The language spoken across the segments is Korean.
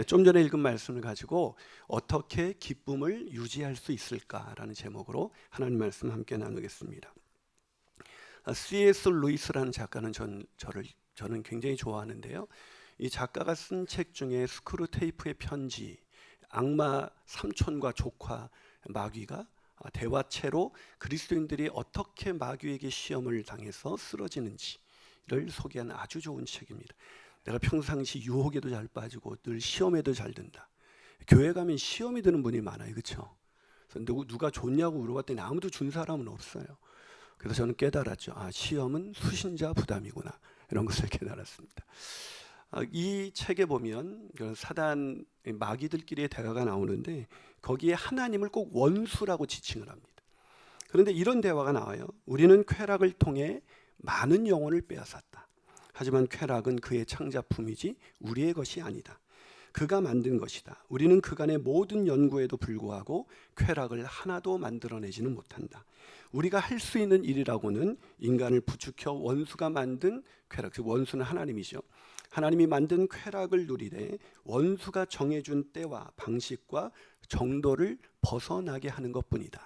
좀 전에 읽은 말씀을 가지고 어떻게 기쁨을 유지할 수 있을까라는 제목으로 하나님 말씀 함께 나누겠습니다. C.S. 루이스라는 작가는 저는 굉장히 좋아하는데요. 이 작가가 쓴 책 중에 스크루테이프의 편지, 악마 삼촌과 조카 마귀가 대화체로 그리스도인들이 어떻게 마귀에게 시험을 당해서 쓰러지는지를 소개한 아주 좋은 책입니다. 내가 평상시 유혹에도 잘 빠지고 늘 시험에도 잘 든다. 교회 가면 시험이 드는 분이 많아요, 그렇죠? 누가 줬냐고 물어봤더니 아무도 준 사람은 없어요. 그래서 저는 깨달았죠. 시험은 수신자 부담이구나, 이런 것을 깨달았습니다. 이 책에 보면 사단 마귀들끼리의 대화가 나오는데 거기에 하나님을 꼭 원수라고 지칭을 합니다. 그런데 이런 대화가 나와요. 우리는 쾌락을 통해 많은 영혼을 빼앗았다. 하지만 쾌락은 그의 창작품이지 우리의 것이 아니다. 그가 만든 것이다. 우리는 그간의 모든 연구에도 불구하고 쾌락을 하나도 만들어내지는 못한다. 우리가 할 수 있는 일이라고는 인간을 부추겨 원수가 만든 쾌락, 즉 원수는 하나님이죠. 하나님이 만든 쾌락을 누리되 원수가 정해준 때와 방식과 정도를 벗어나게 하는 것뿐이다.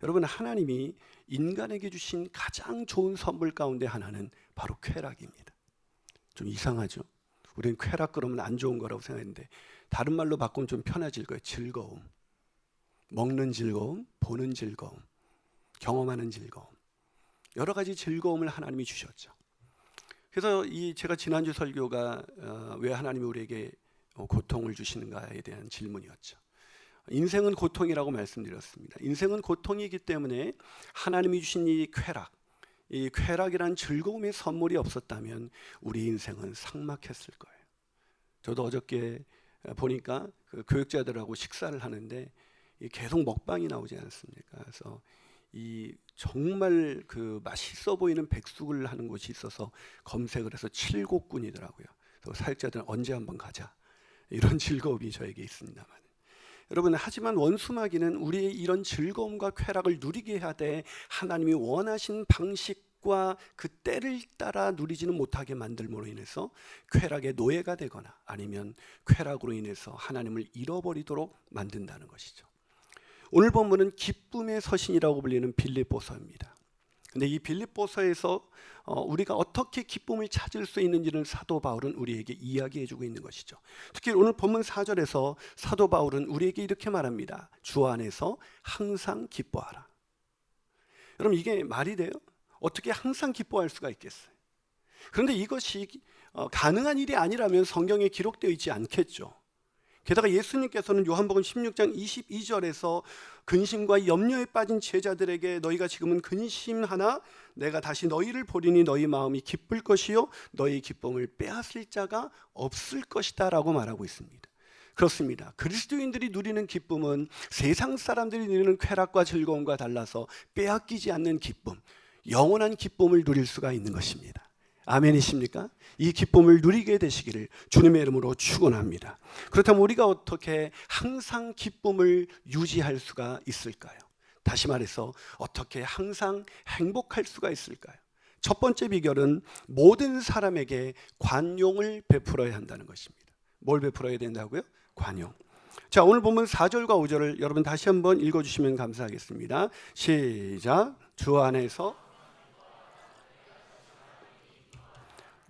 여러분, 하나님이 인간에게 주신 가장 좋은 선물 가운데 하나는 바로 쾌락입니다. 좀 이상하죠? 우리는 쾌락 그러면 안 좋은 거라고 생각했는데 다른 말로 바꾸면 좀 편해질 거예요. 즐거움, 먹는 즐거움, 보는 즐거움, 경험하는 즐거움, 여러 가지 즐거움을 하나님이 주셨죠. 그래서 제가 지난주 설교가 왜 하나님이 우리에게 고통을 주시는가에 대한 질문이었죠. 인생은 고통이라고 말씀드렸습니다. 인생은 고통이기 때문에 하나님이 주신 이 쾌락이란 즐거움의 선물이 없었다면 우리 인생은 삭막했을 거예요. 저도 어저께 보니까 그 교육자들하고 식사를 하는데 계속 먹방이 나오지 않습니까? 그래서 정말 그 맛있어 보이는 백숙을 하는 곳이 있어서 검색을 해서 7곡군이더라고요. 그래서 사역자들은 언제 한번 가자, 이런 즐거움이 저에게 있습니다만, 여러분, 하지만 원수마귀는 우리의 이런 즐거움과 쾌락을 누리게 하되 하나님이 원하신 방식과 그 때를 따라 누리지는 못하게 만들므로 인해서 쾌락의 노예가 되거나 아니면 쾌락으로 인해서 하나님을 잃어버리도록 만든다는 것이죠. 오늘 본문은 기쁨의 서신이라고 불리는 빌립보서입니다. 근데 이 빌립보서에서 우리가 어떻게 기쁨을 찾을 수 있는지를 사도 바울은 우리에게 이야기해주고 있는 것이죠. 특히 오늘 본문 4절에서 사도 바울은 우리에게 이렇게 말합니다. 주 안에서 항상 기뻐하라. 여러분, 이게 말이 돼요? 어떻게 항상 기뻐할 수가 있겠어요? 그런데 이것이 가능한 일이 아니라면 성경에 기록되어 있지 않겠죠. 게다가 예수님께서는 요한복음 16장 22절에서 근심과 염려에 빠진 제자들에게 너희가 지금은 근심하나 내가 다시 너희를 보리니 너희 마음이 기쁠 것이요 너희 기쁨을 빼앗을 자가 없을 것이다 라고 말하고 있습니다. 그렇습니다. 그리스도인들이 누리는 기쁨은 세상 사람들이 누리는 쾌락과 즐거움과 달라서 빼앗기지 않는 기쁨, 영원한 기쁨을 누릴 수가 있는 것입니다. 아멘이십니까? 이 기쁨을 누리게 되시기를 주님의 이름으로 축원합니다. 그렇다면 우리가 어떻게 항상 기쁨을 유지할 수가 있을까요? 다시 말해서 어떻게 항상 행복할 수가 있을까요? 첫 번째 비결은 모든 사람에게 관용을 베풀어야 한다는 것입니다. 뭘 베풀어야 된다고요? 관용. 자, 오늘 보면 4절과 5절을 여러분 다시 한번 읽어주시면 감사하겠습니다. 시작. 주 안에서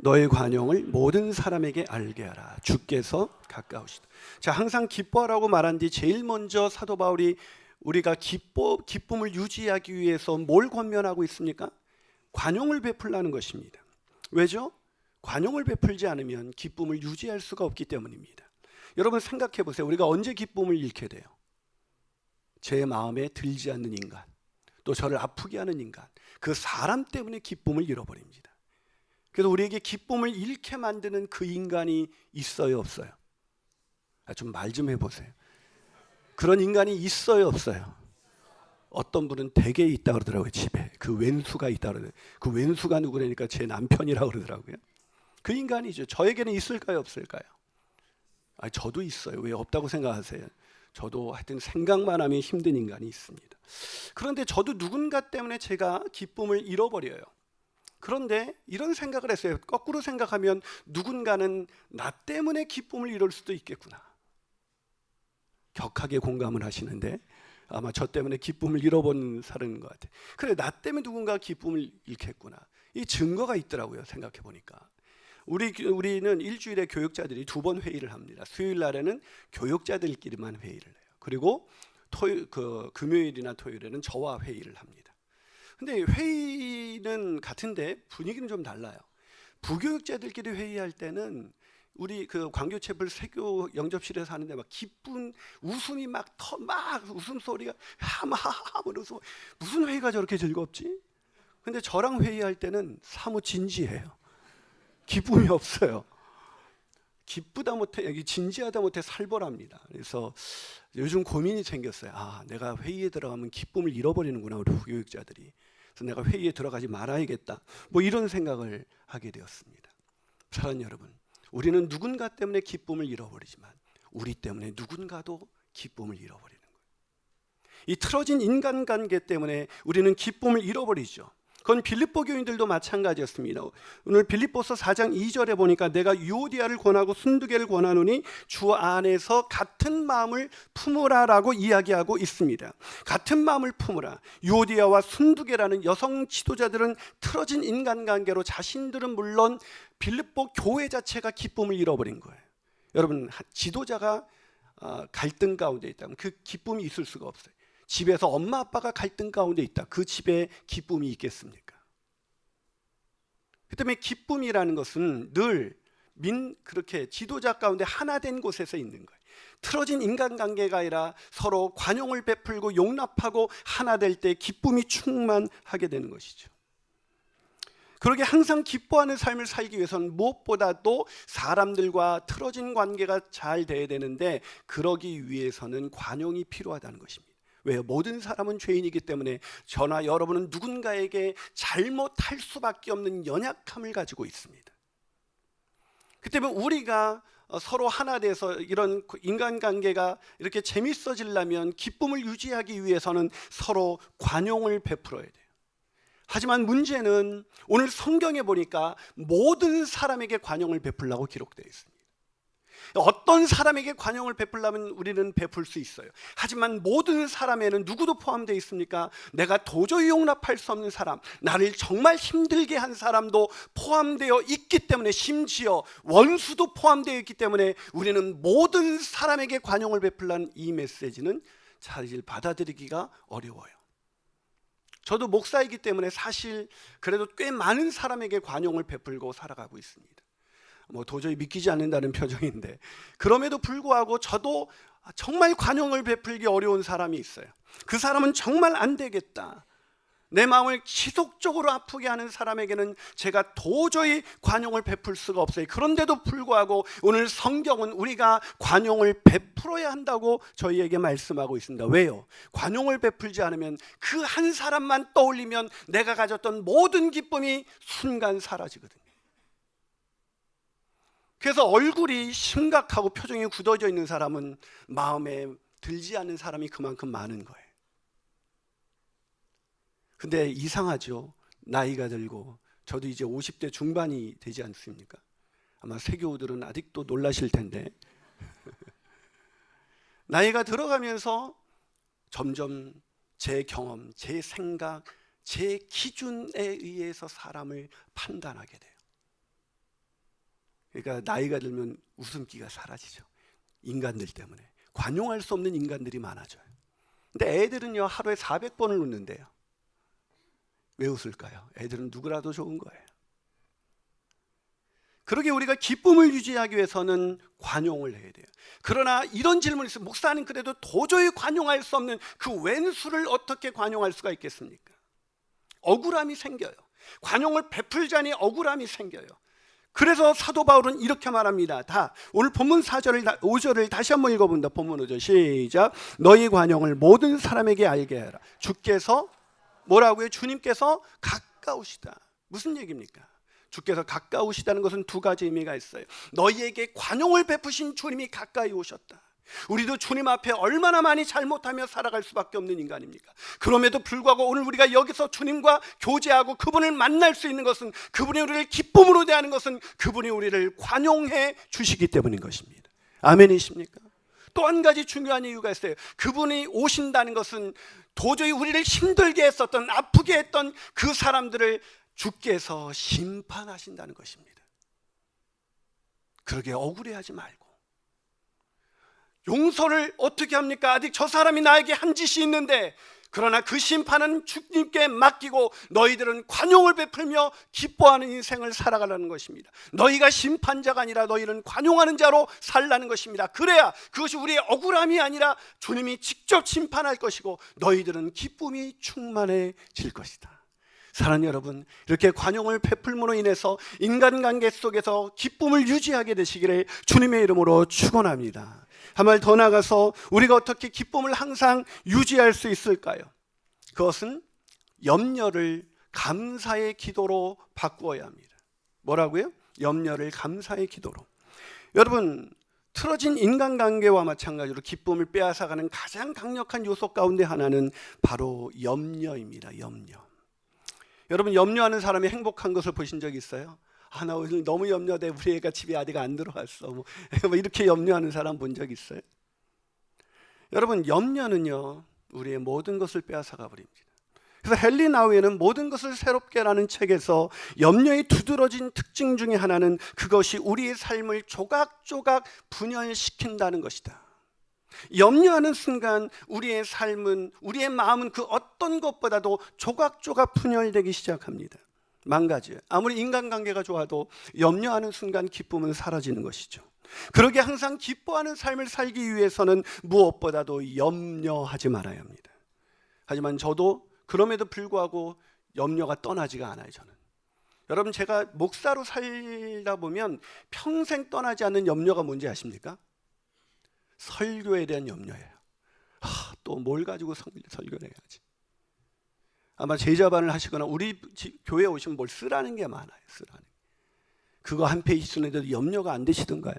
너의 관용을 모든 사람에게 알게 하라. 주께서 가까우시다. 자, 항상 기뻐하라고 말한 뒤 제일 먼저 사도 바울이 우리가 기쁨을 유지하기 위해서 뭘 권면하고 있습니까? 관용을 베풀라는 것입니다. 왜죠? 관용을 베풀지 않으면 기쁨을 유지할 수가 없기 때문입니다. 여러분 생각해 보세요. 우리가 언제 기쁨을 잃게 돼요? 제 마음에 들지 않는 인간, 또 저를 아프게 하는 인간, 그 사람 때문에 기쁨을 잃어버립니다. 그래서 우리에게 기쁨을 잃게 만드는 그 인간이 있어요, 없어요? 좀 말 좀 해보세요. 그런 인간이 있어요, 없어요? 어떤 분은 댁에 있다 그러더라고요. 집에 그 왼수가 있다 그러더라고요. 그 왼수가 누구라니까 제 남편이라고 그러더라고요. 그 인간이죠. 저에게는 있을까요, 없을까요? 저도 있어요. 왜 없다고 생각하세요? 저도 하여튼 생각만 하면 힘든 인간이 있습니다. 그런데 저도 누군가 때문에 제가 기쁨을 잃어버려요. 그런데 이런 생각을 했어요. 거꾸로 생각하면 누군가는 나 때문에 기쁨을 잃을 수도 있겠구나. 격하게 공감을 하시는데 아마 저 때문에 기쁨을 잃어본 사람인 것 같아요. 그래, 나 때문에 누군가 기쁨을 잃겠구나. 이 증거가 있더라고요. 생각해 보니까 우리는 일주일에 교육자들이 2번 회의를 합니다. 수요일 날에는 교육자들끼리만 회의를 해요. 그리고 금요일이나 토요일에는 저와 회의를 합니다. 근데 회의는 같은데 분위기는 좀 달라요. 부교육자들끼리 회의할 때는 우리 그 광교채플 세교 영접실에서 하는데 막 기쁜 웃음이 막 웃음소리가 하면서 무슨 회의가 저렇게 즐겁지? 근데 저랑 회의할 때는 사뭇 진지해요. 기쁨이 없어요. 기쁘다 못해 여기 진지하다 못해 살벌합니다. 그래서 요즘 고민이 생겼어요. 내가 회의에 들어가면 기쁨을 잃어버리는구나, 우리 부교육자들이. 그래서 내가 회의에 들어가지 말아야겠다. 뭐 이런 생각을 하게 되었습니다. 사랑하는 여러분, 우리는 누군가 때문에 기쁨을 잃어버리지만 우리 때문에 누군가도 기쁨을 잃어버리는 거예요. 이 틀어진 인간관계 때문에 우리는 기쁨을 잃어버리죠. 그건 빌립보 교인들도 마찬가지였습니다. 오늘 빌립보서 4장 2절에 보니까 내가 유오디아를 권하고 순두개를 권하노니 주 안에서 같은 마음을 품으라라고 이야기하고 있습니다. 같은 마음을 품으라. 유오디아와 순두개라는 여성 지도자들은 틀어진 인간관계로 자신들은 물론 빌립보 교회 자체가 기쁨을 잃어버린 거예요. 여러분, 지도자가 갈등 가운데 있다면 그 기쁨이 있을 수가 없어요. 집에서 엄마 아빠가 갈등 가운데 있다. 그 집에 기쁨이 있겠습니까? 그 때문에 기쁨이라는 것은 늘 그렇게 지도자 가운데 하나 된 곳에서 있는 거예요. 틀어진 인간관계가 아니라 서로 관용을 베풀고 용납하고 하나 될 때 기쁨이 충만하게 되는 것이죠. 그러게 항상 기뻐하는 삶을 살기 위해서는 무엇보다도 사람들과 틀어진 관계가 잘 돼야 되는데 그러기 위해서는 관용이 필요하다는 것입니다. 왜요? 모든 사람은 죄인이기 때문에 저나 여러분은 누군가에게 잘못할 수밖에 없는 연약함을 가지고 있습니다. 그 때문에 우리가 서로 하나 돼서 이런 인간관계가 이렇게 재밌어지려면 기쁨을 유지하기 위해서는 서로 관용을 베풀어야 돼요. 하지만 문제는 오늘 성경에 보니까 모든 사람에게 관용을 베풀라고 기록되어 있습니다. 어떤 사람에게 관용을 베풀려면 우리는 베풀 수 있어요. 하지만 모든 사람에는 누구도 포함되어 있습니까? 내가 도저히 용납할 수 없는 사람, 나를 정말 힘들게 한 사람도 포함되어 있기 때문에, 심지어 원수도 포함되어 있기 때문에 우리는 모든 사람에게 관용을 베풀라는 이 메시지는 사실 받아들이기가 어려워요. 저도 목사이기 때문에 사실 그래도 꽤 많은 사람에게 관용을 베풀고 살아가고 있습니다. 도저히 믿기지 않는다는 표정인데, 그럼에도 불구하고 저도 정말 관용을 베풀기 어려운 사람이 있어요. 그 사람은 정말 안 되겠다, 내 마음을 지속적으로 아프게 하는 사람에게는 제가 도저히 관용을 베풀 수가 없어요. 그런데도 불구하고 오늘 성경은 우리가 관용을 베풀어야 한다고 저희에게 말씀하고 있습니다. 왜요? 관용을 베풀지 않으면 그 한 사람만 떠올리면 내가 가졌던 모든 기쁨이 순간 사라지거든요. 그래서 얼굴이 심각하고 표정이 굳어져 있는 사람은 마음에 들지 않는 사람이 그만큼 많은 거예요. 근데 이상하죠. 나이가 들고 저도 이제 50대 중반이 되지 않습니까? 아마 세교우들은 아직도 놀라실 텐데 나이가 들어가면서 점점 제 경험, 제 생각, 제 기준에 의해서 사람을 판단하게 돼요. 그러니까 나이가 들면 웃음기가 사라지죠. 인간들 때문에 관용할 수 없는 인간들이 많아져요. 근데 애들은요, 하루에 400번을 웃는데요. 왜 웃을까요? 애들은 누구라도 좋은 거예요. 그러게 우리가 기쁨을 유지하기 위해서는 관용을 해야 돼요. 그러나 이런 질문이 있어요. 목사님, 그래도 도저히 관용할 수 없는 그 왼수를 어떻게 관용할 수가 있겠습니까? 억울함이 생겨요. 관용을 베풀자니 억울함이 생겨요. 그래서 사도 바울은 이렇게 말합니다. 오늘 본문 4절을 5절을 다시 한번 읽어본다. 본문 5절 시작. 너희 관용을 모든 사람에게 알게 하라. 주께서 뭐라고요? 주님께서 가까우시다. 무슨 얘기입니까? 주께서 가까우시다는 것은 두 가지 의미가 있어요. 너희에게 관용을 베푸신 주님이 가까이 오셨다. 우리도 주님 앞에 얼마나 많이 잘못하며 살아갈 수밖에 없는 인간입니까? 그럼에도 불구하고 오늘 우리가 여기서 주님과 교제하고 그분을 만날 수 있는 것은, 그분이 우리를 기쁨으로 대하는 것은 그분이 우리를 관용해 주시기 때문인 것입니다. 아멘이십니까? 또 한 가지 중요한 이유가 있어요. 그분이 오신다는 것은 도저히 우리를 힘들게 했었던, 아프게 했던 그 사람들을 주께서 심판하신다는 것입니다. 그러게 억울해하지 말고, 용서를 어떻게 합니까? 아직 저 사람이 나에게 한 짓이 있는데, 그러나 그 심판은 주님께 맡기고 너희들은 관용을 베풀며 기뻐하는 인생을 살아가라는 것입니다. 너희가 심판자가 아니라 너희는 관용하는 자로 살라는 것입니다. 그래야 그것이 우리의 억울함이 아니라 주님이 직접 심판할 것이고 너희들은 기쁨이 충만해질 것이다. 사랑하는 여러분, 이렇게 관용을 베풀므로 인해서 인간관계 속에서 기쁨을 유지하게 되시기를 주님의 이름으로 축원합니다. 한 말 더 나가서 우리가 어떻게 기쁨을 항상 유지할 수 있을까요? 그것은 염려를 감사의 기도로 바꾸어야 합니다. 뭐라고요? 염려를 감사의 기도로. 여러분, 틀어진 인간관계와 마찬가지로 기쁨을 빼앗아가는 가장 강력한 요소 가운데 하나는 바로 염려입니다. 염려. 여러분, 염려하는 사람이 행복한 것을 보신 적 있어요? 아, 나 오늘 너무 염려돼. 우리 애가 집에 아직 안 들어왔어. 뭐 이렇게 염려하는 사람 본 적 있어요? 여러분, 염려는요, 우리의 모든 것을 빼앗아가 버립니다. 그래서 헨리 나우에는 모든 것을 새롭게라는 책에서 염려의 두드러진 특징 중에 하나는 그것이 우리의 삶을 조각조각 분열시킨다는 것이다. 염려하는 순간 우리의 삶은, 우리의 마음은 그 어떤 것보다도 조각조각 분열되기 시작합니다. 망가져요. 아무리 인간관계가 좋아도 염려하는 순간 기쁨은 사라지는 것이죠. 그러게 항상 기뻐하는 삶을 살기 위해서는 무엇보다도 염려하지 말아야 합니다. 하지만 저도 그럼에도 불구하고 염려가 떠나지가 않아요. 저는, 여러분, 제가 목사로 살다 보면 평생 떠나지 않는 염려가 뭔지 아십니까? 설교에 대한 염려예요. 또 뭘 가지고 설교를 해야지. 아마 제자반을 하시거나 우리 교회에 오시면 뭘 쓰라는 게 많아요. 쓰라는. 그거 한 페이지 쓰는데도 염려가 안 되시던가요?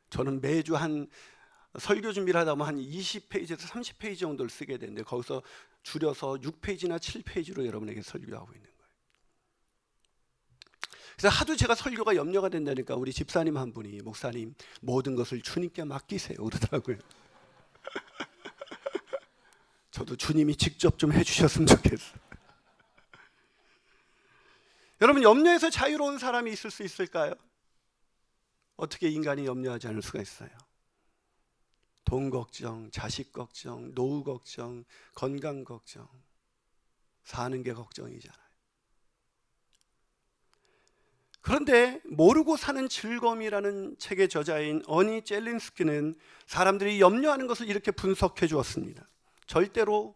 저는 매주 한 설교 준비를 하다 보면 한 20페이지에서 30페이지 정도를 쓰게 되는데 거기서 줄여서 6페이지나 7페이지로 여러분에게 설교하고 있는 거예요. 그래서 하도 제가 설교가 염려가 된다니까 우리 집사님 한 분이, 목사님, 모든 것을 주님께 맡기세요 그러더라고요. 저도 주님이 직접 좀 해주셨으면 좋겠어요. 여러분, 염려에서 자유로운 사람이 있을 수 있을까요? 어떻게 인간이 염려하지 않을 수가 있어요? 돈 걱정, 자식 걱정, 노후 걱정, 건강 걱정, 사는 게 걱정이잖아요. 그런데 모르고 사는 즐거움이라는 책의 저자인 어니 젤린스키는 사람들이 염려하는 것을 이렇게 분석해 주었습니다. 절대로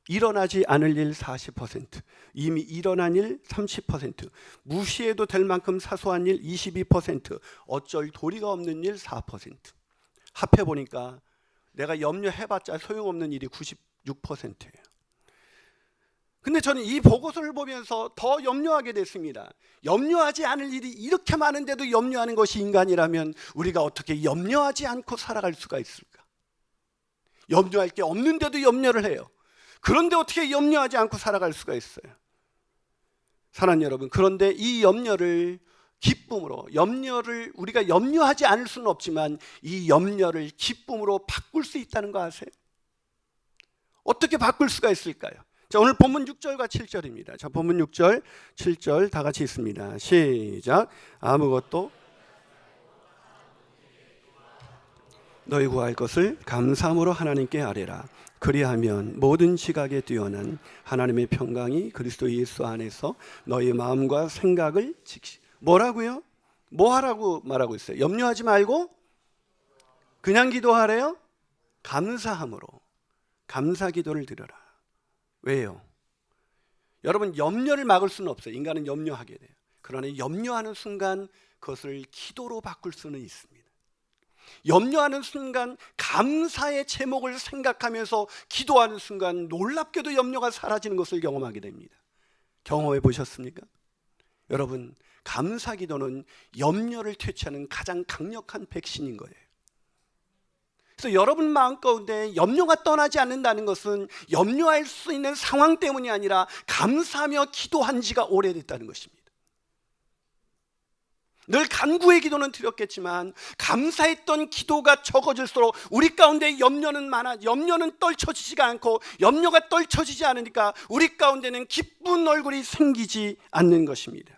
일어나지 않을 일 40%, 이미 일어난 일 30%, 무시해도 될 만큼 사소한 일 22%, 어쩔 도리가 없는 일 4%. 합해보니까 내가 염려해봤자 소용없는 일이 96%예요. 근데 저는 이 보고서를 보면서 더 염려하게 됐습니다. 염려하지 않을 일이 이렇게 많은데도 염려하는 것이 인간이라면 우리가 어떻게 염려하지 않고 살아갈 수가 있을까? 염려할 게 없는데도 염려를 해요. 그런데 어떻게 염려하지 않고 살아갈 수가 있어요? 사랑하는 여러분, 그런데 이 염려를 기쁨으로, 염려를 우리가 염려하지 않을 수는 없지만 이 염려를 기쁨으로 바꿀 수 있다는 거 아세요? 어떻게 바꿀 수가 있을까요? 자, 오늘 본문 6절과 7절입니다. 자, 본문 6절, 7절 다 같이 있습니다. 시작. 아무것도 너희 구할 것을 감사함으로 하나님께 아뢰라. 그리하면 모든 지각에 뛰어난 하나님의 평강이 그리스도 예수 안에서 너희 마음과 생각을 뭐라고요? 뭐 하라고 말하고 있어요? 염려하지 말고 그냥 기도하래요? 감사함으로 감사 기도를 드려라. 왜요? 여러분, 염려를 막을 수는 없어요. 인간은 염려하게 돼요. 그러나 염려하는 순간 그것을 기도로 바꿀 수는 있습니다. 염려하는 순간 감사의 제목을 생각하면서 기도하는 순간 놀랍게도 염려가 사라지는 것을 경험하게 됩니다. 경험해 보셨습니까? 여러분, 감사 기도는 염려를 퇴치하는 가장 강력한 백신인 거예요. 그래서 여러분 마음 가운데 염려가 떠나지 않는다는 것은 염려할 수 있는 상황 때문이 아니라 감사하며 기도한 지가 오래됐다는 것입니다. 늘 간구의 기도는 드렸겠지만 감사했던 기도가 적어질수록 우리 가운데 염려는 염려는 떨쳐지지가 않고, 염려가 떨쳐지지 않으니까 우리 가운데는 기쁜 얼굴이 생기지 않는 것입니다.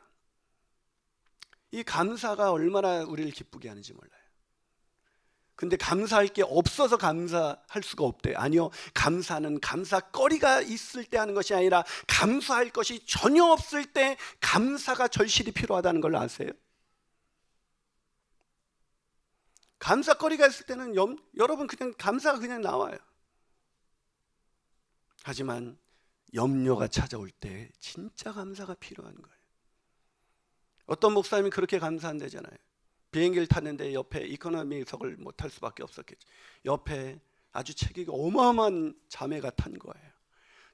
이 감사가 얼마나 우리를 기쁘게 하는지 몰라요. 근데 감사할 게 없어서 감사할 수가 없대요. 아니요, 감사는 감사거리가 있을 때 하는 것이 아니라 감사할 것이 전혀 없을 때 감사가 절실히 필요하다는 걸 아세요? 감사거리가 있을 때는 여러분 그냥 감사가 그냥 나와요. 하지만 염려가 찾아올 때 진짜 감사가 필요한 거예요. 어떤 목사님이 그렇게 감사한다잖아요. 비행기를 탔는데 옆에 이코노미석을 못 탈 수밖에 없었겠죠. 옆에 아주 체격이 어마어마한 자매가 탄 거예요.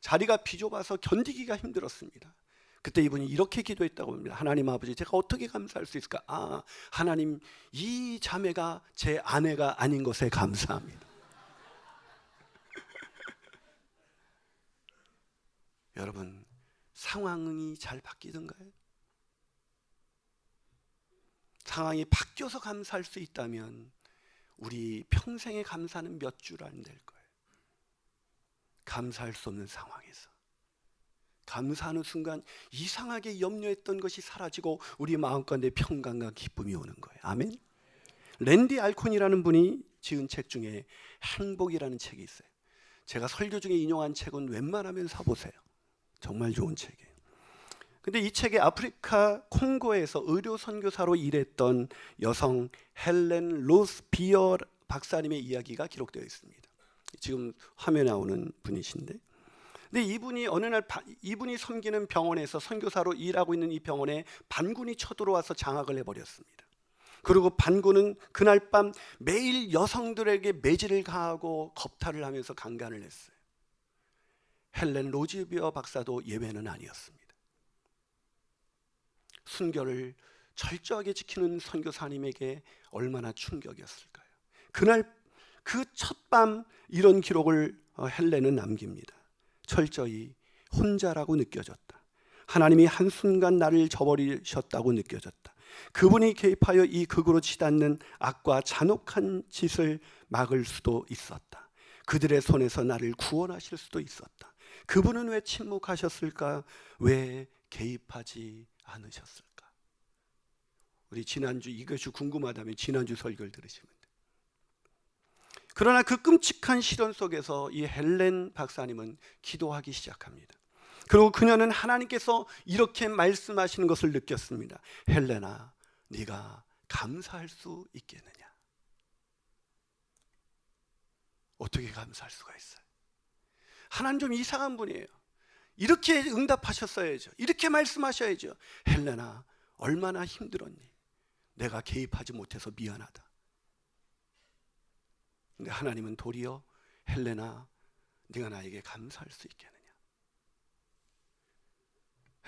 자리가 비좁아서 견디기가 힘들었습니다. 그때 이분이 이렇게 기도했다고 합니다. 하나님 아버지, 제가 어떻게 감사할 수 있을까? 하나님, 이 자매가 제 아내가 아닌 것에 감사합니다. 여러분, 상황이 잘 바뀌던가요? 상황이 바뀌어서 감사할 수 있다면 우리 평생의 감사는 몇 줄 안 될 거예요. 감사할 수 없는 상황에서 감사하는 순간 이상하게 염려했던 것이 사라지고 우리 마음가운데 평강과 기쁨이 오는 거예요. 아멘. 랜디 알콘이라는 분이 지은 책 중에 행복이라는 책이 있어요. 제가 설교 중에 인용한 책은 웬만하면 사보세요. 정말 좋은 책이에요. 근데 이 책에 아프리카 콩고에서 의료 선교사로 일했던 여성 헬렌 로스 비어 박사님의 이야기가 기록되어 있습니다. 지금 화면에 나오는 분이신데, 근데 이분이 어느 날 이분이 섬기는 병원에서 선교사로 일하고 있는 이 병원에 반군이 쳐들어와서 장악을 해버렸습니다. 그리고 반군은 그날 밤 매일 여성들에게 매질을 가하고 겁탈을 하면서 강간을 했어요. 헬렌 로즈비어 박사도 예외는 아니었습니다. 순교를 철저하게 지키는 선교사님에게 얼마나 충격이었을까요? 그날 그 첫 밤 이런 기록을 헬렌은 남깁니다. 철저히 혼자라고 느껴졌다. 하나님이 한순간 나를 저버리셨다고 느껴졌다. 그분이 개입하여 이 극으로 치닫는 악과 잔혹한 짓을 막을 수도 있었다. 그들의 손에서 나를 구원하실 수도 있었다. 그분은 왜 침묵하셨을까? 왜 개입하지 않으셨을까? 우리 지난주 이것이 궁금하다면 지난주 설교를 들으시면 돼요. 그러나 그 끔찍한 시련 속에서 이 헬렌 박사님은 기도하기 시작합니다. 그리고 그녀는 하나님께서 이렇게 말씀하시는 것을 느꼈습니다. 헬렌아, 네가 감사할 수 있겠느냐? 어떻게 감사할 수가 있어요? 하나님 좀 이상한 분이에요. 이렇게 응답하셨어야죠. 이렇게 말씀하셔야죠. 헬렌아, 얼마나 힘들었니? 내가 개입하지 못해서 미안하다. 근데 하나님은 도리어 헬렌아, 네가 나에게 감사할 수 있겠느냐?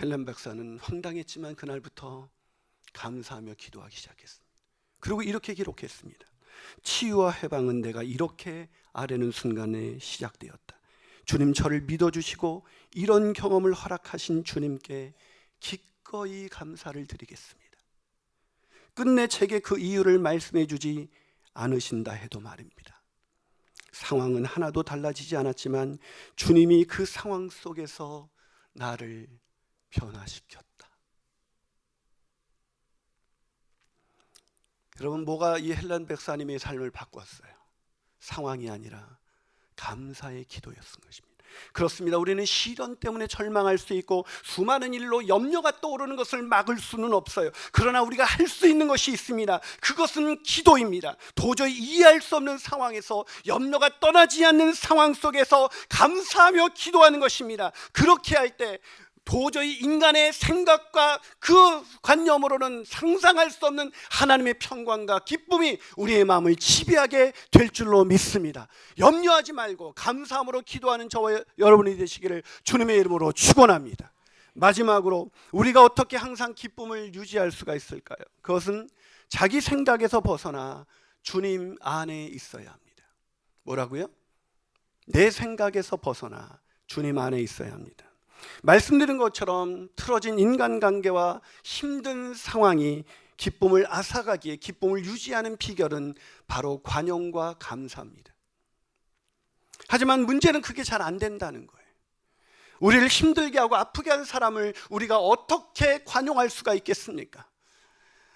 헬렌 박사는 황당했지만 그날부터 감사하며 기도하기 시작했습니다. 그리고 이렇게 기록했습니다. 치유와 해방은 내가 이렇게 아뢰는 순간에 시작되었다. 주님, 저를 믿어주시고 이런 경험을 허락하신 주님께 기꺼이 감사를 드리겠습니다. 끝내 제게 그 이유를 말씀해 주지 않으신다 해도 말입니다. 상황은 하나도 달라지지 않았지만 주님이 그 상황 속에서 나를 변화시켰다. 여러분, 뭐가 이 헬렌 박사님의 삶을 바꿨어요? 상황이 아니라 감사의 기도였던 것입니다. 그렇습니다. 우리는 시련 때문에 절망할 수 있고 수많은 일로 염려가 떠오르는 것을 막을 수는 없어요. 그러나 우리가 할 수 있는 것이 있습니다. 그것은 기도입니다. 도저히 이해할 수 없는 상황에서, 염려가 떠나지 않는 상황 속에서 감사하며 기도하는 것입니다. 그렇게 할 때 도저히 인간의 생각과 그 관념으로는 상상할 수 없는 하나님의 평강과 기쁨이 우리의 마음을 지배하게 될 줄로 믿습니다. 염려하지 말고 감사함으로 기도하는 저와 여러분이 되시기를 주님의 이름으로 축원합니다. 마지막으로 우리가 어떻게 항상 기쁨을 유지할 수가 있을까요? 그것은 자기 생각에서 벗어나 주님 안에 있어야 합니다. 뭐라고요? 내 생각에서 벗어나 주님 안에 있어야 합니다. 말씀드린 것처럼 틀어진 인간관계와 힘든 상황이 기쁨을 앗아가기에, 기쁨을 유지하는 비결은 바로 관용과 감사입니다. 하지만 문제는 그게 잘 안 된다는 거예요. 우리를 힘들게 하고 아프게 한 사람을 우리가 어떻게 관용할 수가 있겠습니까?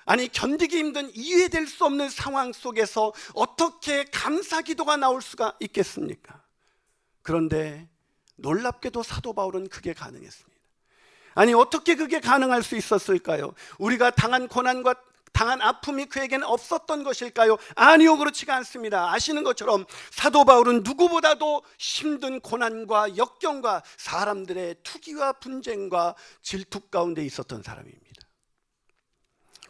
아니, 견디기 힘든, 이해될 수 없는 상황 속에서 어떻게 감사 기도가 나올 수가 있겠습니까? 그런데 놀랍게도 사도 바울은 그게 가능했습니다. 아니, 어떻게 그게 가능할 수 있었을까요? 우리가 당한 고난과 당한 아픔이 그에게는 없었던 것일까요? 아니요, 그렇지가 않습니다. 아시는 것처럼 사도 바울은 누구보다도 힘든 고난과 역경과 사람들의 투기와 분쟁과 질투 가운데 있었던 사람입니다.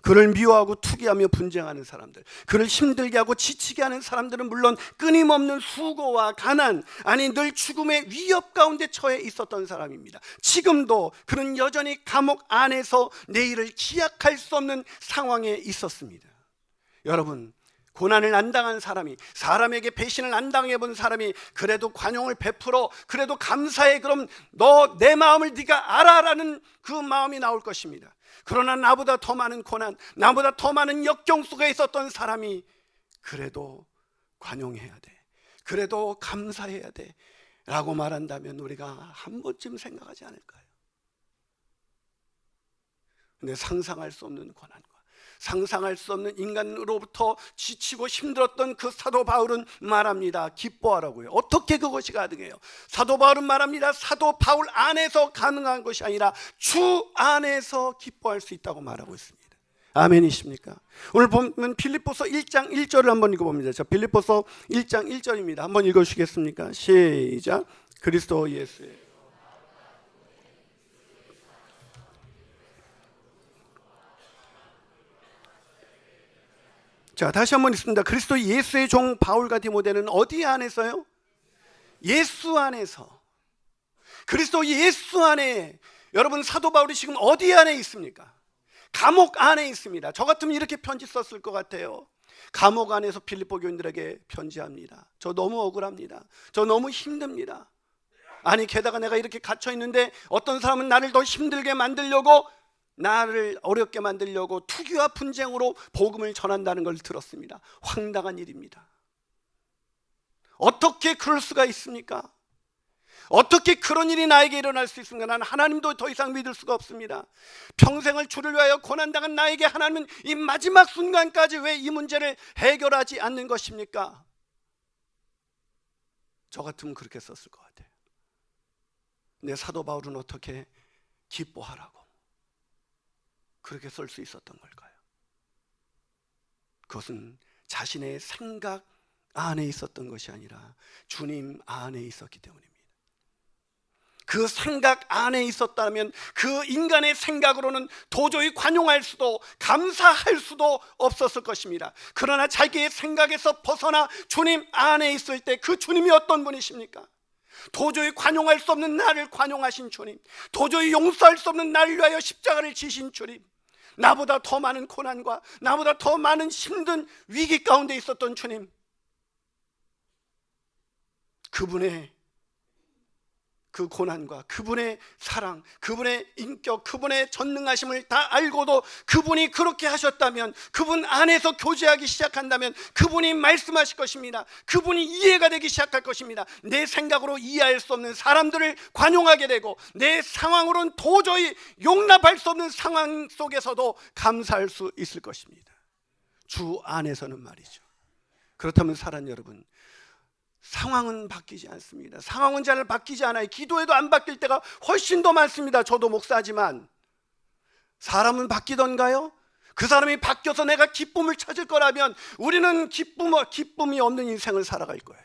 그를 미워하고 투기하며 분쟁하는 사람들, 그를 힘들게 하고 지치게 하는 사람들은 물론 끊임없는 수고와 가난, 아니 늘 죽음의 위협 가운데 처해 있었던 사람입니다. 지금도 그는 여전히 감옥 안에서 내일을 기약할 수 없는 상황에 있었습니다. 여러분, 고난을 안 당한 사람이, 사람에게 배신을 안 당해본 사람이 그래도 관용을 베풀어, 그래도 감사해, 그럼 너 내 마음을 네가 알아라는 그 마음이 나올 것입니다. 그러나 나보다 더 많은 고난, 나보다 더 많은 역경 속에 있었던 사람이 그래도 관용해야 돼, 그래도 감사해야 돼 라고 말한다면 우리가 한 번쯤 생각하지 않을까요? 근데 상상할 수 없는 고난과 상상할 수 없는 인간으로부터 지치고 힘들었던 그 사도 바울은 말합니다. 기뻐하라고요. 어떻게 그것이 가능해요? 사도 바울은 말합니다. 사도 바울 안에서 가능한 것이 아니라 주 안에서 기뻐할 수 있다고 말하고 있습니다. 아멘이십니까? 오늘 보면 빌립보서 1장 1절을 한번 읽어봅니다. 자, 빌립보서 1장 1절입니다. 한번 읽어주시겠습니까? 시작. 그리스도 예수의 자, 다시 한번 읽습니다. 그리스도 예수의 종 바울과 디모데는 어디 안에서요? 예수 안에서. 그리스도 예수 안에. 여러분, 사도 바울이 지금 어디 안에 있습니까? 감옥 안에 있습니다. 저 같으면 이렇게 편지 썼을 것 같아요. 감옥 안에서 빌립보 교인들에게 편지합니다. 저 너무 억울합니다. 저 너무 힘듭니다. 아니, 게다가 내가 이렇게 갇혀 있는데 어떤 사람은 나를 더 힘들게 만들려고, 나를 어렵게 만들려고 투기와 분쟁으로 복음을 전한다는 걸 들었습니다. 황당한 일입니다. 어떻게 그럴 수가 있습니까? 어떻게 그런 일이 나에게 일어날 수 있습니까? 나는 하나님도 더 이상 믿을 수가 없습니다. 평생을 주를 위하여 고난당한 나에게 하나님은 이 마지막 순간까지 왜 이 문제를 해결하지 않는 것입니까? 저 같으면 그렇게 썼을 것 같아요. 근데 사도 바울은 어떻게 기뻐하라고 그렇게 쓸 수 있었던 걸까요? 그것은 자신의 생각 안에 있었던 것이 아니라 주님 안에 있었기 때문입니다. 그 생각 안에 있었다면 그 인간의 생각으로는 도저히 관용할 수도 감사할 수도 없었을 것입니다. 그러나 자기의 생각에서 벗어나 주님 안에 있을 때 그 주님이 어떤 분이십니까? 도저히 관용할 수 없는 나를 관용하신 주님, 도저히 용서할 수 없는 나를 위하여 십자가를 지신 주님, 나보다 더 많은 고난과 나보다 더 많은 힘든 위기 가운데 있었던 주님, 그분의 그 고난과 그분의 사랑, 그분의 인격, 그분의 전능하심을 다 알고도 그분이 그렇게 하셨다면, 그분 안에서 교제하기 시작한다면 그분이 말씀하실 것입니다. 그분이 이해가 되기 시작할 것입니다. 내 생각으로 이해할 수 없는 사람들을 관용하게 되고, 내 상황으로는 도저히 용납할 수 없는 상황 속에서도 감사할 수 있을 것입니다. 주 안에서는 말이죠. 그렇다면 사랑 여러분, 상황은 바뀌지 않습니다. 상황은 잘 바뀌지 않아요. 기도해도 안 바뀔 때가 훨씬 더 많습니다. 저도 목사지만 사람은 바뀌던가요? 그 사람이 바뀌어서 내가 기쁨을 찾을 거라면 우리는 기쁨이 없는 인생을 살아갈 거예요.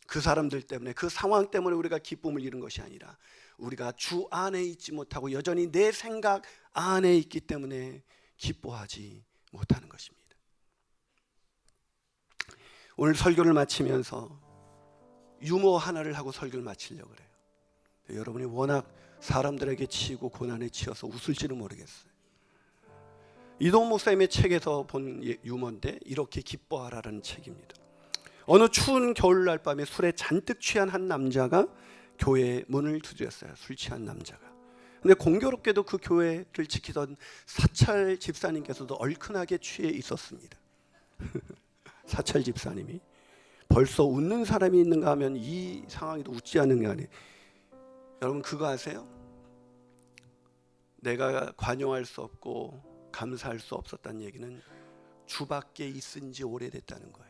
그 사람들 때문에, 그 상황 때문에 우리가 기쁨을 잃은 것이 아니라 우리가 주 안에 있지 못하고 여전히 내 생각 안에 있기 때문에 기뻐하지 못하는 것입니다. 오늘 설교를 마치면서 유머 하나를 하고 설교를 마치려고 그래요. 여러분이 워낙 사람들에게 치이고 고난에 치여서 웃을지는 모르겠어요. 이동 목사님의 책에서 본 유머인데 이렇게 기뻐하라라는 책입니다. 어느 추운 겨울날 밤에 술에 잔뜩 취한 한 남자가 교회 문을 두드렸어요. 술 취한 남자가. 근데 공교롭게도 그 교회를 지키던 사찰 집사님께서도 얼큰하게 취해 있었습니다. 사찰 집사님이 벌써 웃는 사람이 있는가 하면 이 상황에도 웃지 않는 게 아니에요. 여러분 그거 아세요? 내가 관용할 수 없고 감사할 수 없었다는 얘기는 주 밖에 있은 지 오래됐다는 거예요.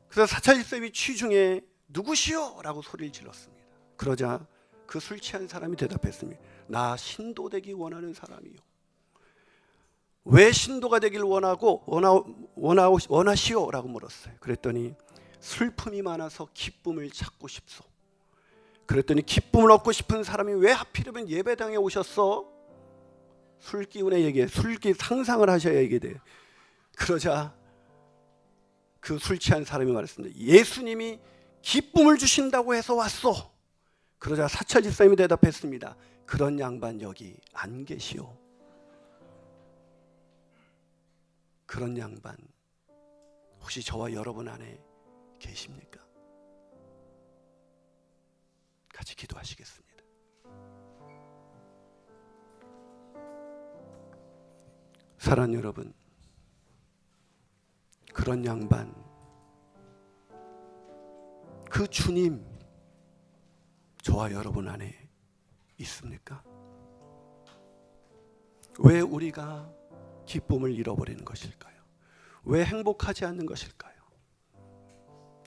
그래서 사찰 집사님이 취중에 누구시오? 라고 소리를 질렀습니다. 그러자 그 술 취한 사람이 대답했습니다. 나 신도 되기 원하는 사람이요. 왜 신도가 되길 원하시오? 라고 물었어요. 그랬더니 슬픔이 많아서 기쁨을 찾고 싶소. 그랬더니 기쁨을 얻고 싶은 사람이 왜 하필이면 예배당에 오셨어? 술 기운에 술기 상상을 하셔야 얘기해 돼요. 그러자 그 술 취한 사람이 말했습니다. 예수님이 기쁨을 주신다고 해서 왔소. 그러자 사찰 집사님이 대답했습니다. 그런 양반 여기 안 계시오. 그런 양반 혹시 저와 여러분 안에 계십니까? 같이 기도하시겠습니다. 사랑하는 여러분, 그런 양반, 그 주님 저와 여러분 안에 있습니까? 왜 우리가 기쁨을 잃어버리는 것일까요? 왜 행복하지 않는 것일까요?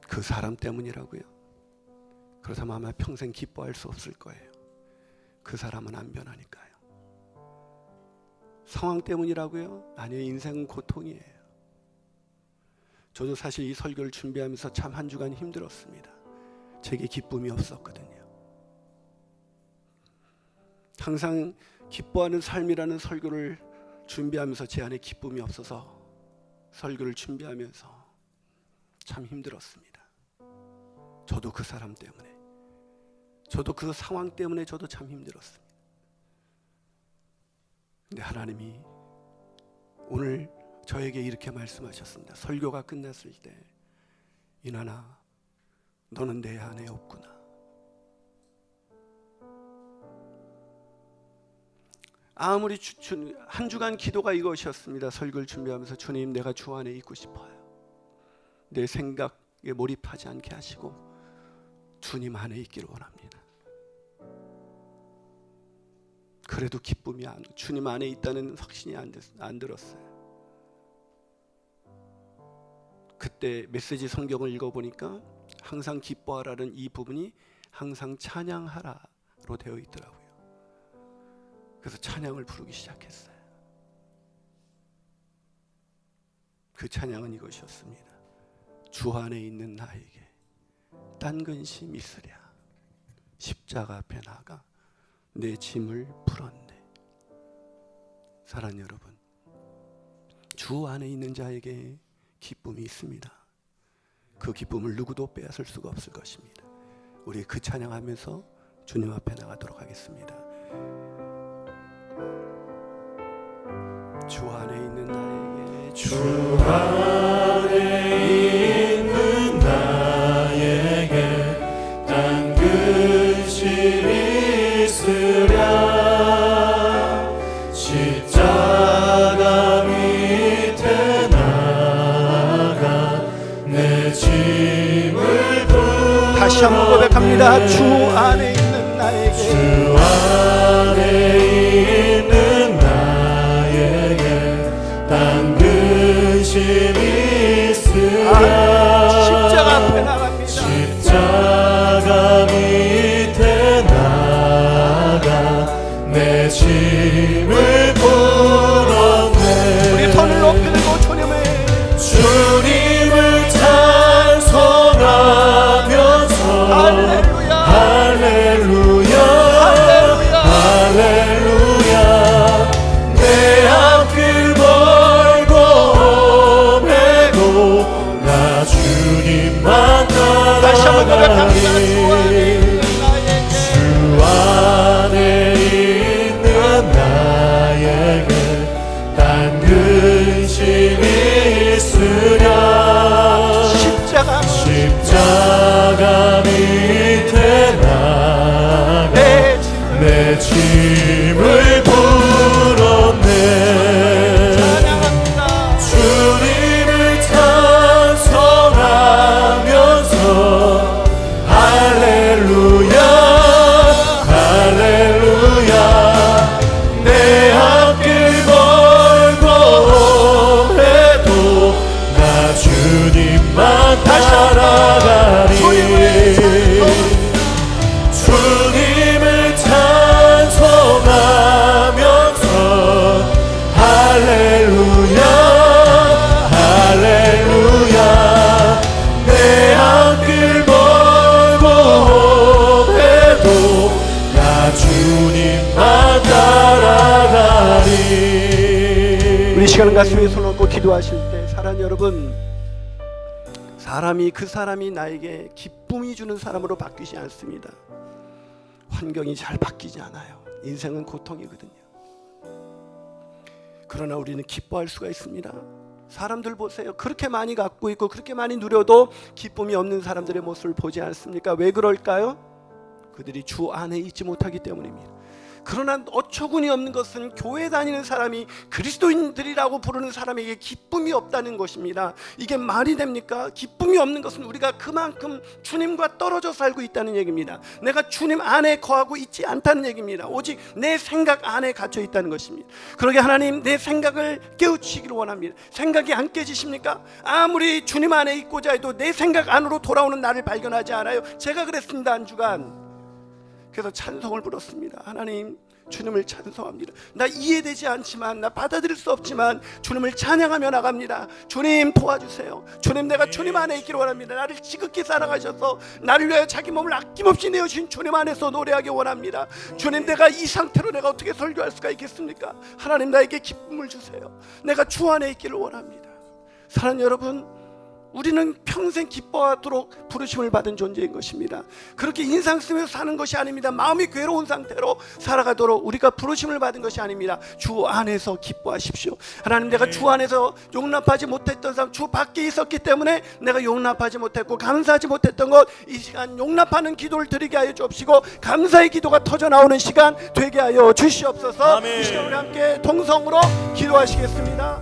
그 사람 때문이라고요? 그렇다면 아마 평생 기뻐할 수 없을 거예요. 그 사람은 안 변하니까요. 상황 때문이라고요? 아니요, 인생은 고통이에요. 저도 사실 이 설교를 준비하면서 참 한 주간 힘들었습니다. 제게 기쁨이 없었거든요. 항상 기뻐하는 삶이라는 설교를 준비하면서 제 안에 기쁨이 없어서 설교를 준비하면서 참 힘들었습니다. 저도 그 사람 때문에, 저도 그 상황 때문에 저도 참 힘들었습니다. 근데 하나님이 오늘 저에게 이렇게 말씀하셨습니다. 설교가 끝났을 때, 이나나 너는 내 안에 없구나. 아무리 한 주간 기도가 이것이었습니다. 설교를 준비하면서 주님 내가 주 안에 있고 싶어요. 내 생각에 몰입하지 않게 하시고 주님 안에 있기를 원합니다. 그래도 기쁨이 주님 안에 있다는 확신이 안 들었어요. 그때 메시지 성경을 읽어보니까 항상 기뻐하라는 이 부분이 항상 찬양하라로 되어 있더라고요. 그래서 찬양을 부르기 시작했어요. 그 찬양은 이것이었습니다. 주 안에 있는 나에게 딴 근심 있으랴. 십자가 앞에 나가 내 짐을 풀었네. 사랑하는 여러분, 주 안에 있는 자에게 기쁨이 있습니다. 그 기쁨을 누구도 빼앗을 수가 없을 것입니다. 우리 그 찬양하면서 주님 앞에 나가도록 하겠습니다. 주 안에 있는 나에게, 주 안에 있는 나에게 딴 근심이 있으랴. 십자가 밑에 나가 내 짐을 풀어. 다시 한번 고백합니다. 주 안에 있는 나에게, 주 안에 있는 딴 근심이 있으랴. 십자가 앞에 나갑니다. 십자가 밑에 나가 내 짐을 풀었네. 우리 손을 높이 들고 주님을 찬송하면서 할렐루야 할렐루야 할렐루야 할렐루야 시간 가슴에 손 얹고 기도하실 때 사랑하는 여러분, 그 사람이 나에게 기쁨이 주는 사람으로 바뀌지 않습니다. 환경이 잘 바뀌지 않아요. 인생은 고통이거든요. 그러나 우리는 기뻐할 수가 있습니다. 사람들 보세요. 그렇게 많이 갖고 있고 그렇게 많이 누려도 기쁨이 없는 사람들의 모습을 보지 않습니까? 왜 그럴까요? 그들이 주 안에 있지 못하기 때문입니다. 그러나 어처구니 없는 것은 교회 다니는 사람이 그리스도인들이라고 부르는 사람에게 기쁨이 없다는 것입니다. 이게 말이 됩니까? 기쁨이 없는 것은 우리가 그만큼 주님과 떨어져 살고 있다는 얘기입니다. 내가 주님 안에 거하고 있지 않다는 얘기입니다. 오직 내 생각 안에 갇혀 있다는 것입니다. 그러게 하나님, 내 생각을 깨우치기를 원합니다. 생각이 안 깨지십니까? 아무리 주님 안에 있고자 해도 내 생각 안으로 돌아오는 나를 발견하지 않아요. 제가 그랬습니다. 한 주간. 그래서 찬송을 불렀습니다. 하나님, 주님을 찬송합니다. 나 이해되지 않지만, 나 받아들일 수 없지만 주님을 찬양하며 나갑니다. 주님 도와주세요. 주님, 내가 주님 안에 있기를 원합니다. 나를 지극히 사랑하셔서 나를 위하여 자기 몸을 아낌없이 내어주신 주님 안에서 노래하기 원합니다. 주님, 내가 이 상태로 내가 어떻게 설교할 수가 있겠습니까? 하나님, 나에게 기쁨을 주세요. 내가 주 안에 있기를 원합니다. 사랑하는 여러분, 우리는 평생 기뻐하도록 부르심을 받은 존재인 것입니다. 그렇게 인상 쓰면서 사는 것이 아닙니다. 마음이 괴로운 상태로 살아가도록 우리가 부르심을 받은 것이 아닙니다. 주 안에서 기뻐하십시오. 하나님, 내가 주 안에서 용납하지 못했던 삶, 주 밖에 있었기 때문에 내가 용납하지 못했고 감사하지 못했던 것, 이 시간 용납하는 기도를 드리게 하여 주옵시고 감사의 기도가 터져나오는 시간 되게 하여 주시옵소서. 이 시간 우리 함께 통성으로 기도하시겠습니다.